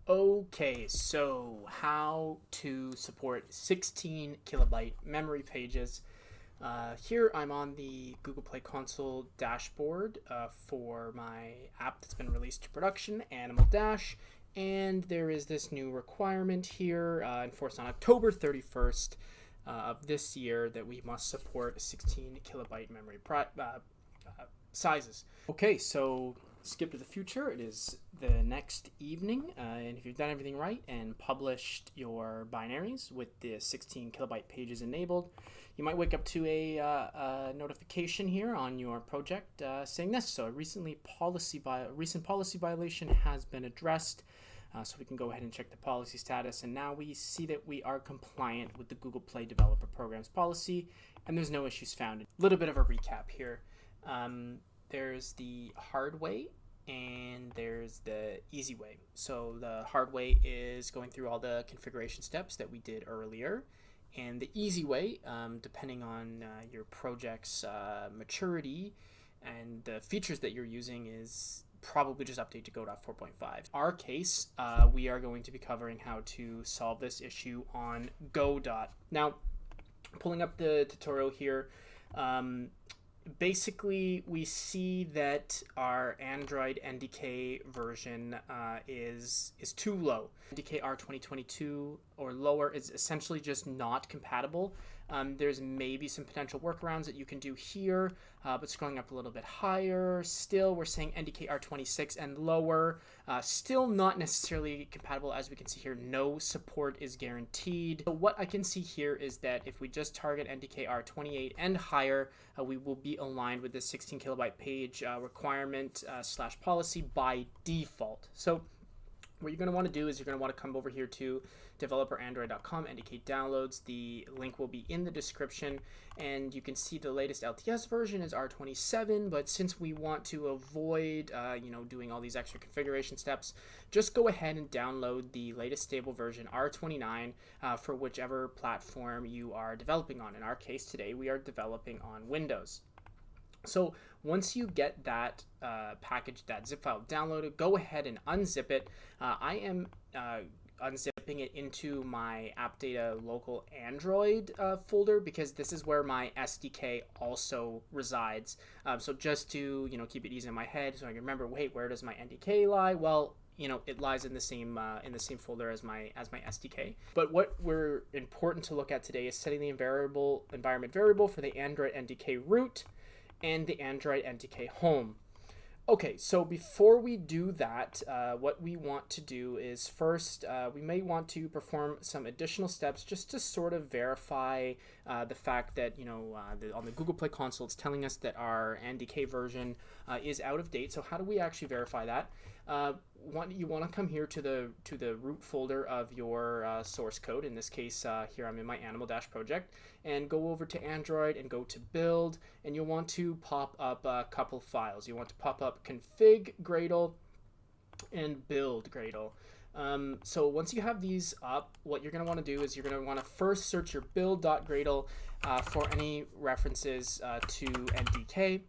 Okay, so how to support 16 kilobyte memory pages. Here I'm on the Google Play Console dashboard for my app that's been released to production, Animal Dash, and there is this new requirement here enforced on October 31st of this year that we must support 16 kilobyte memory sizes. Okay, so skip to the future. It is the next evening, and if you've done everything right and published your binaries with the 16 kilobyte pages enabled, you might wake up to a notification here on your project saying this. So a recent policy violation has been addressed. So we can go ahead and check the policy status, and now we see that we are compliant with the Google Play Developer Programs policy, and there's no issues found. A little bit of a recap here. There's the hard way and there's the easy way. So the hard way is going through all the configuration steps that we did earlier, and the easy way, depending on your project's maturity and the features that you're using, is probably just update to Godot 4.5. In our case, we are going to be covering how to solve this issue on Godot. Now, pulling up the tutorial here, basically we see that our Android NDK version is too low. NDK R 2022 or lower is essentially just not compatible. There's maybe some potential workarounds that you can do here, but scrolling up a little bit higher, still we're saying NDK R26 and lower, still not necessarily compatible. As we can see here, no support is guaranteed. So what I can see here is that if we just target NDK R28 and higher, we will be aligned with the 16 kilobyte page requirement / policy by default. So what you're going to want to do is you're going to want to come over here to developerandroid.com, NDK downloads. The link will be in the description, and you can see the latest LTS version is R27, but since we want to avoid doing all these extra configuration steps, just go ahead and download the latest stable version R29 for whichever platform you are developing on. In our case today, we are developing on Windows. So once you get that package, that zip file downloaded, go ahead and unzip it. I am unzipping it into my app data local Android folder because this is where my SDK also resides. So just to keep it easy in my head, so I can remember, wait, where does my NDK lie? Well, it lies in the same folder as my SDK. But what we're important to look at today is setting the environment variable for the Android NDK root and the Android NDK home. Okay, so before we do that, what we want to do is first, we may want to perform some additional steps just to sort of verify the fact that, on the Google Play Console, it's telling us that our NDK version is out of date. So how do we actually verify that? You want to come here to the root folder of your source code. In this case, here I'm in my Animal Dash project, and go over to Android and go to build, and you'll want to pop up a couple files. You want to pop up config Gradle and build Gradle. So once you have these up, what you're going to want to do is you're going to want to first search your build.gradle for any references to NDK.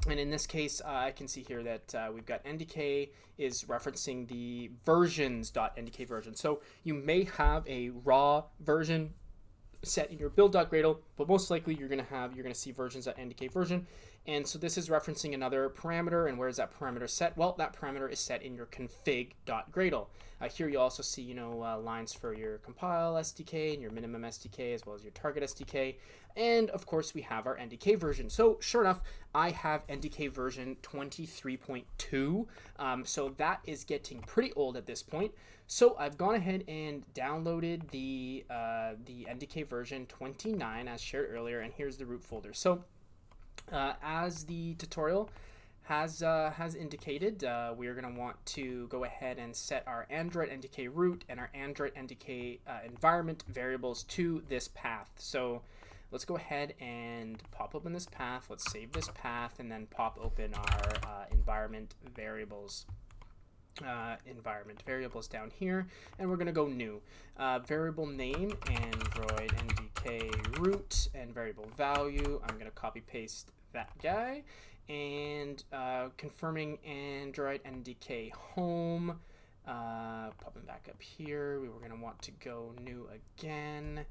And in this case, I can see here that we've got NDK is referencing the versions.ndk version. So you may have a raw version set in your build.gradle, but most likely you're going to see versions.ndk version. And so this is referencing another parameter. And where is that parameter set? Well, that parameter is set in your config.gradle. Here you also see, lines for your compile SDK and your minimum SDK, as well as your target SDK. And of course, we have our NDK version. So sure enough, I have NDK version 23.2. So that is getting pretty old at this point. So I've gone ahead and downloaded the NDK version 29 as shared earlier, and here's the root folder. So as the tutorial has indicated, we are going to want to go ahead and set our Android NDK root and our Android NDK environment variables to this path. So let's go ahead and pop open this path. Let's save this path and then pop open our environment variables. Down here, and we're going to go new. Variable name, Android NDK root, and variable value, I'm going to copy paste that guy, and confirming Android NDK home, Popping back up here, we were going to want to go new again,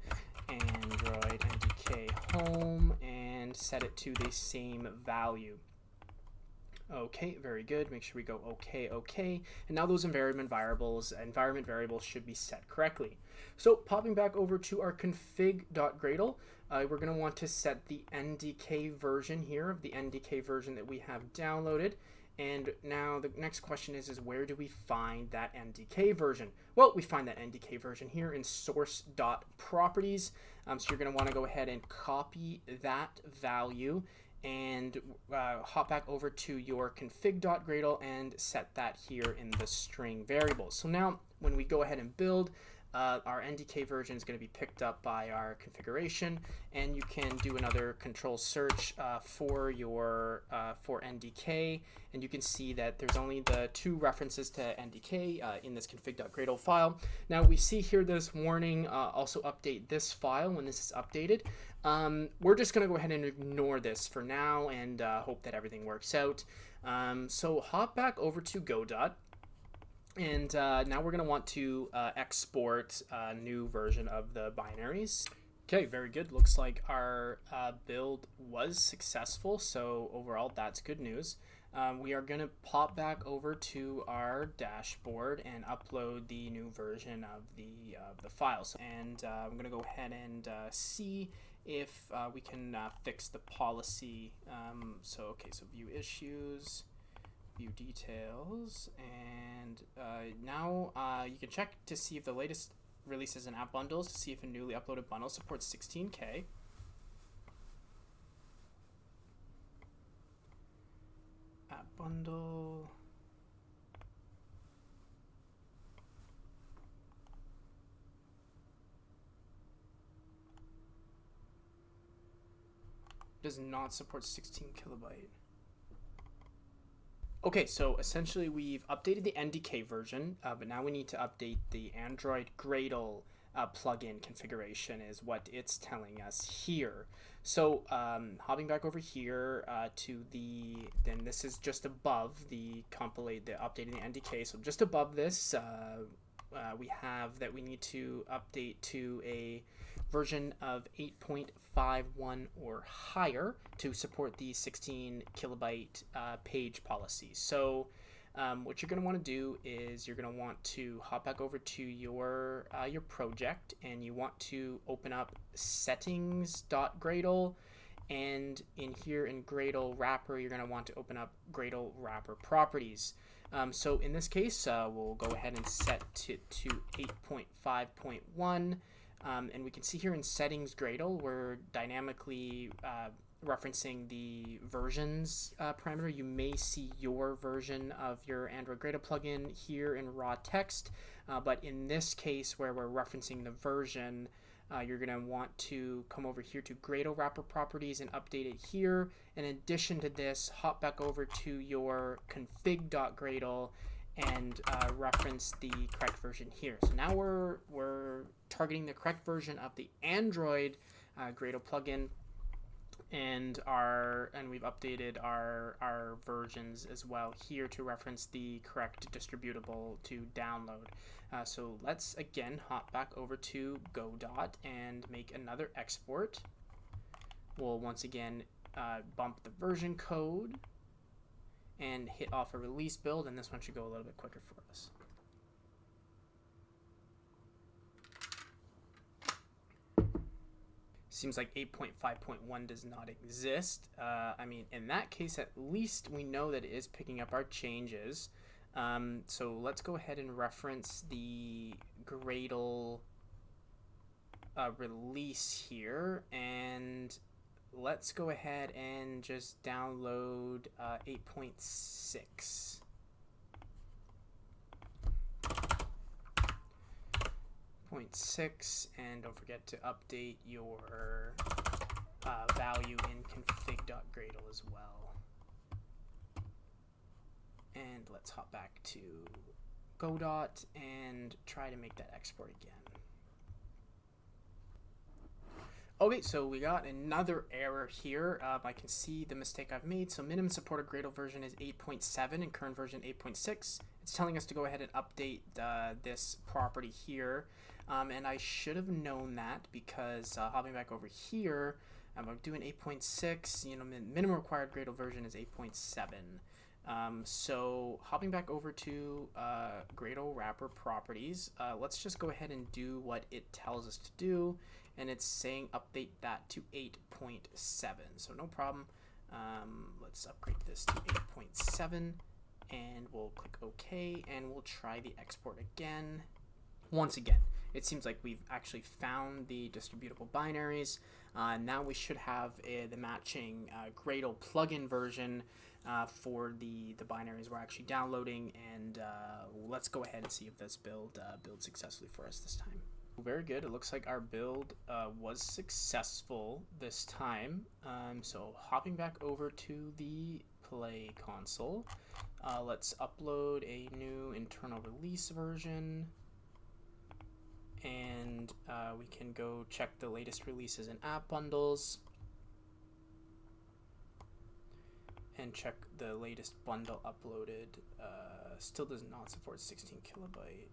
Android NDK home, and set it to the same value. Okay, very good. Make sure we go okay, okay. And now those environment variables should be set correctly. So popping back over to our config.gradle, we're going to want to set the NDK version here of the NDK version that we have downloaded. And now the next question is where do we find that NDK version? Well, we find that NDK version here in source.properties. So you're going to want to go ahead and copy that value and hop back over to your config.gradle and set that here in the string variables. So now when we go ahead and build, our NDK version is going to be picked up by our configuration, and you can do another control search for your for NDK, and you can see that there's only the 2 references to NDK in this config.gradle file. Now we see here this warning, also update this file when this is updated. We're just going to go ahead and ignore this for now and hope that everything works out. So hop back over to Godot. And now we're going to want to export a new version of the binaries. Okay, very good. Looks like our build was successful, so overall that's good news. We are going to pop back over to our dashboard and upload the new version of the files. And I'm going to go ahead and see if we can fix the policy. So view issues, view details, and now you can check to see if the latest releases and app bundles to see if a newly uploaded bundle supports 16K. App bundle. Does not support 16 kilobyte. Okay, so essentially we've updated the NDK version, but now we need to update the Android Gradle plugin configuration is what it's telling us here. So hopping back over here to then this is just above the updating the NDK. So just above this, we have that we need to update to a version of 8.51 or higher to support the 16 kilobyte page policy. So what you're going to want to do is you're going to want to hop back over to your project, and you want to open up settings.gradle, and in here in Gradle wrapper you're going to want to open up Gradle wrapper properties. So in this case we'll go ahead and set it to 8.5.1. And we can see here in settings Gradle, we're dynamically referencing the versions parameter. You may see your version of your Android Gradle plugin here in raw text, but in this case where we're referencing the version, you're going to want to come over here to Gradle wrapper properties and update it here. In addition to this, hop back over to your config.gradle and reference the correct version here. So now we're targeting the correct version of the Android Gradle plugin, and we've updated our versions as well here to reference the correct distributable to download. So let's again hop back over to Godot and make another export. We'll once again bump the version code and hit off a release build, and this one should go a little bit quicker for us. Seems like 8.5.1 does not exist. I mean, in that case, at least we know that it is picking up our changes. So let's go ahead and reference the Gradle release here, and let's go ahead and just download 8.6. And don't forget to update your value in config.gradle as well. And let's hop back to Godot and try to make that export again. Okay, so we got another error here. I can see the mistake I've made. So minimum supported Gradle version is 8.7 and current version 8.6. It's telling us to go ahead and update this property here. And I should have known that because hopping back over here, I'm doing 8.6, minimum required Gradle version is 8.7. So hopping back over to Gradle wrapper properties, let's just go ahead and do what it tells us to do. And it's saying update that to 8.7. So no problem. Let's upgrade this to 8.7 and we'll click OK and we'll try the export again. Once again, it seems like we've actually found the distributable binaries. Now we should have the matching Gradle plugin version for the binaries we're actually downloading. And let's go ahead and see if this builds successfully for us this time. Very good. It looks like our build was successful this time. So hopping back over to the Play console, let's upload a new internal release version, and we can go check the latest releases and app bundles and check the latest bundle uploaded. Still does not support 16 kilobyte.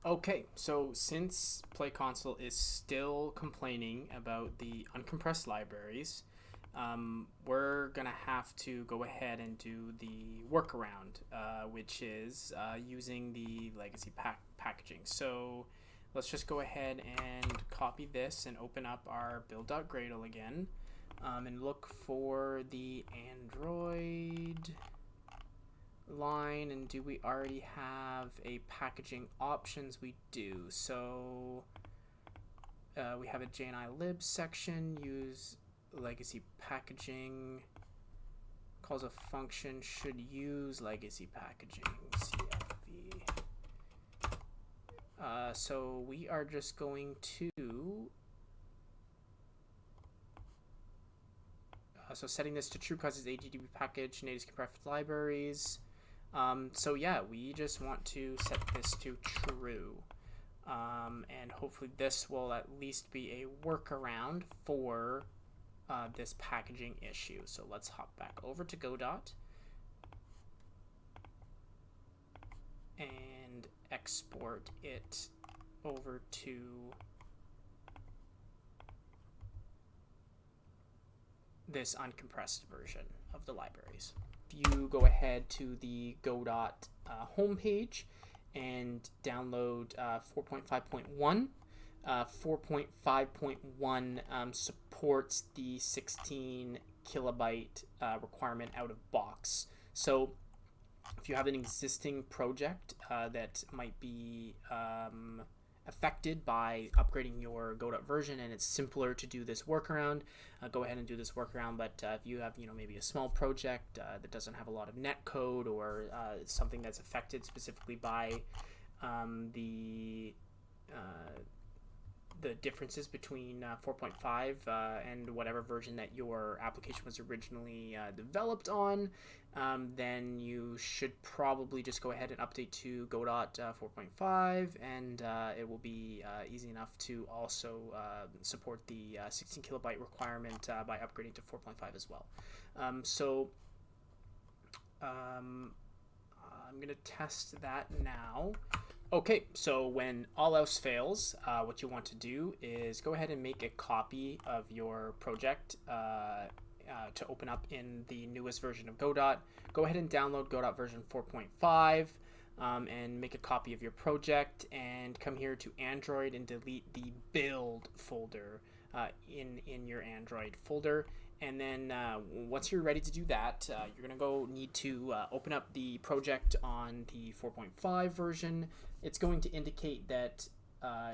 Okay, so since Play Console is still complaining about the uncompressed libraries, we're gonna have to go ahead and do the workaround, which is using the legacy packaging. So let's just go ahead and copy this and open up our build.gradle again, and look for the Android line. And do we already have a packaging options? We do. So we have a JNI lib section, use legacy packaging, calls a function should use legacy packaging, CLV. So we are just going to so setting this to true causes AGDB package native compressed libraries. So yeah, we just want to set this to true, and hopefully this will at least be a workaround for this packaging issue. So let's hop back over to Godot and export it over to this uncompressed version of the libraries. If you go ahead to the Godot homepage and download 4.5.1, 4.5.1 supports the 16 kilobyte requirement out of box. So if you have an existing project that might be affected by upgrading your Godot version and it's simpler to do this workaround, go ahead and do this workaround. But if you have maybe a small project that doesn't have a lot of net code, or something that's affected specifically by the differences between 4.5 and whatever version that your application was originally developed on, then you should probably just go ahead and update to Godot 4.5, and it will be easy enough to also support the 16 kilobyte requirement by upgrading to 4.5 as well. So I'm going to test that now. Okay, so when all else fails, what you want to do is go ahead and make a copy of your project to open up in the newest version of Godot. Go ahead and download Godot version 4.5 and make a copy of your project, and come here to Android and delete the build folder in your Android folder. And then once you're ready to do that, you're going to need to open up the project on the 4.5 version. It's going to indicate that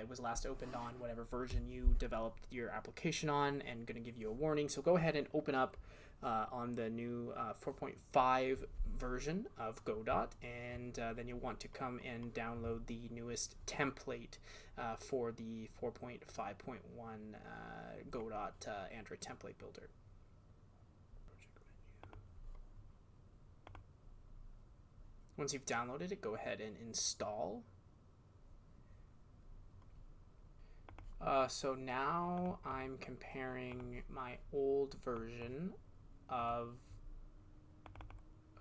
it was last opened on whatever version you developed your application on, and going to give you a warning. So go ahead and open up on the new 4.5 version of Godot, and then you'll want to come and download the newest template for the 4.5.1 Godot Android template builder. Once you've downloaded it, go ahead and install. So now I'm comparing my old version of,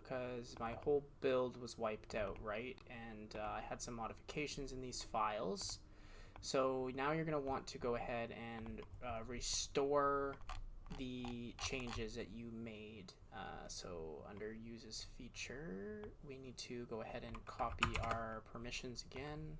because my whole build was wiped out, right? And I had some modifications in these files. So now you're going to want to go ahead and restore the changes that you made. So under uses feature, we need to go ahead and copy our permissions again.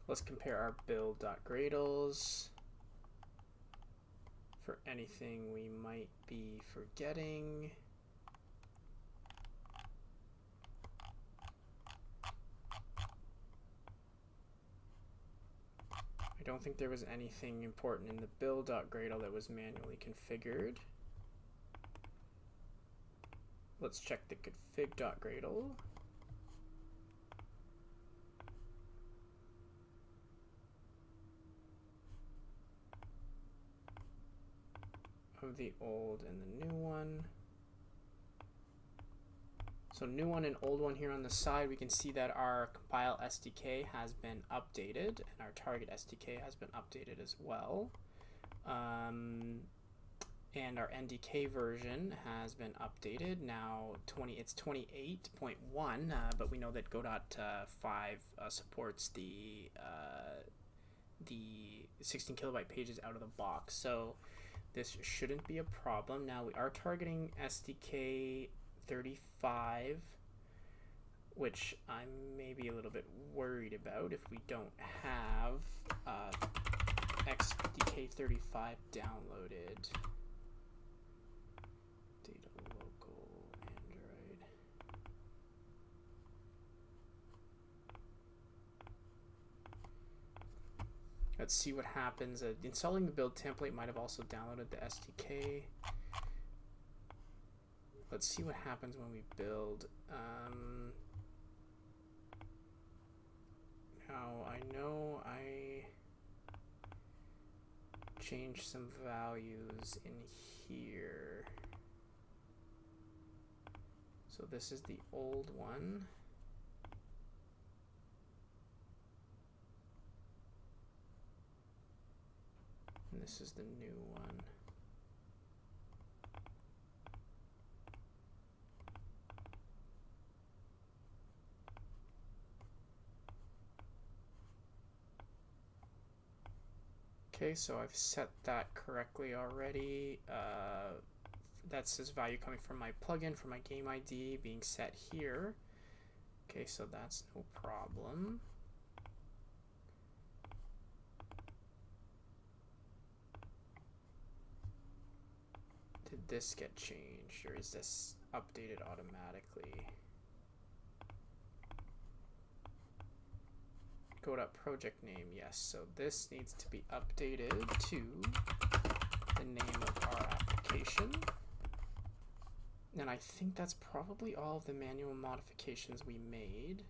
Let's compare our build.gradles for anything we might be forgetting. I don't think there was anything important in the build.gradle that was manually configured. Let's check the config.gradle. Of the old and the new one. So new one and old one here on the side, we can see that our compile SDK has been updated and our target SDK has been updated as well. And our NDK version has been updated. Now it's 28.1, but we know that Godot 5 supports the 16 kilobyte pages out of the box. So this shouldn't be a problem. Now we are targeting SDK 35, which I'm maybe a little bit worried about if we don't have XDK 35 downloaded. Data local Android. Let's see what happens. Installing the build template might have also downloaded the SDK. Let's see what happens when we build. Now I know I changed some values in here. So this is the old one. And this is the new one. Okay, so I've set that correctly already. That's this value coming from my plugin for my game ID being set here. Okay, so that's no problem. Did this get changed, or is this updated automatically? Godot project name, yes. So this needs to be updated to the name of our application. And I think that's probably all of the manual modifications we made.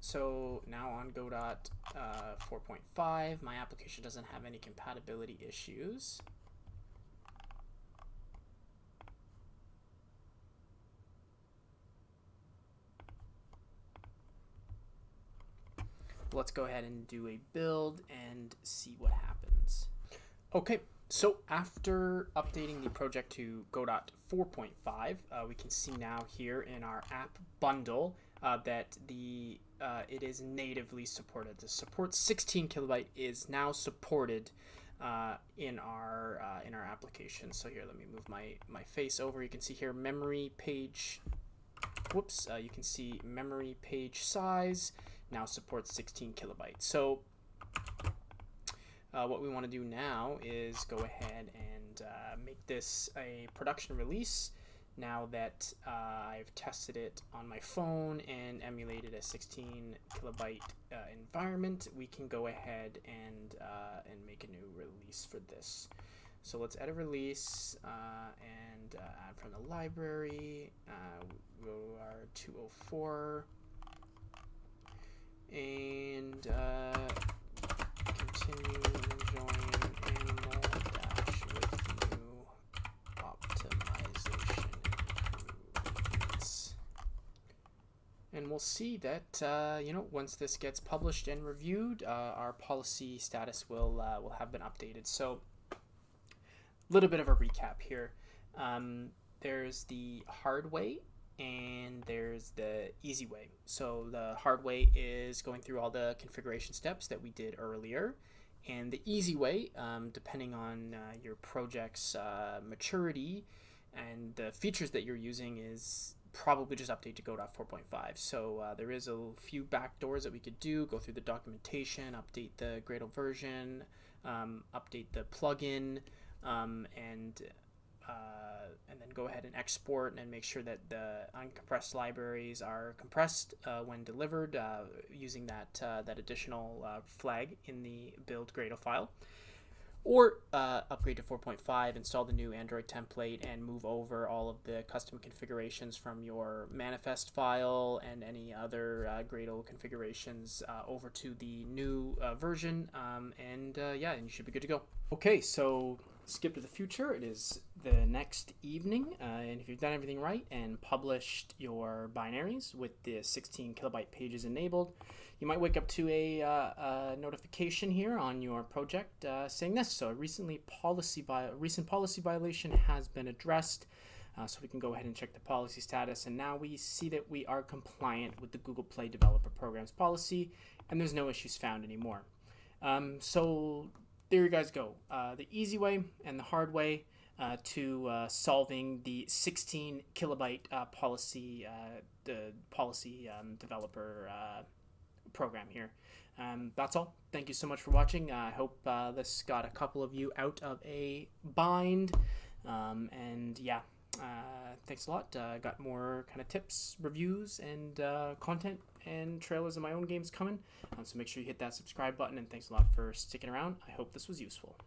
So now on Godot 4.5, my application doesn't have any compatibility issues. Let's go ahead and do a build and see what happens. Okay, so after updating the project to Godot 4.5, we can see now here in our app bundle that it is natively supported. The support 16 kilobyte is now supported in our application. So here, let me move my face over. You can see here memory page. Whoops! You can see memory page size now supports 16 kilobytes. So what we want to do now is go ahead and make this a production release. Now that I've tested it on my phone and emulated a 16 kilobyte environment, we can go ahead and make a new release for this. So let's edit release and add from the library. We are 204 and continue enjoying animal dash with new optimization improvements. And we'll see that once this gets published and reviewed, our policy status will have been updated. So a little bit of a recap here. There's the hard way and there's the easy way. So the hard way is going through all the configuration steps that we did earlier, and the easy way, depending on your project's maturity and the features that you're using, is probably just update to Godot 4.5. So there is a few backdoors that we could do: go through the documentation, update the Gradle version, update the plugin, and then go ahead and export and make sure that the uncompressed libraries are compressed when delivered using that additional flag in the build Gradle file. Or upgrade to 4.5, install the new Android template, and move over all of the custom configurations from your manifest file and any other Gradle configurations over to the new version, and you should be good to go. Okay, so skip to the future. It is the next evening, and if you've done everything right and published your binaries with the 16 kilobyte pages enabled, you might wake up to a notification here on your project saying this. So a recent policy violation has been addressed. So we can go ahead and check the policy status, and now we see that we are compliant with the Google Play Developer Programs policy, and there's no issues found anymore. So there you guys go. The easy way and the hard way to solving the 16 kilobyte policy developer program here. That's all. Thank you so much for watching. I hope this got a couple of you out of a bind. Thanks a lot. Got more kind of tips, reviews, and content and trailers of my own games coming. So make sure you hit that subscribe button, and thanks a lot for sticking around. I hope this was useful.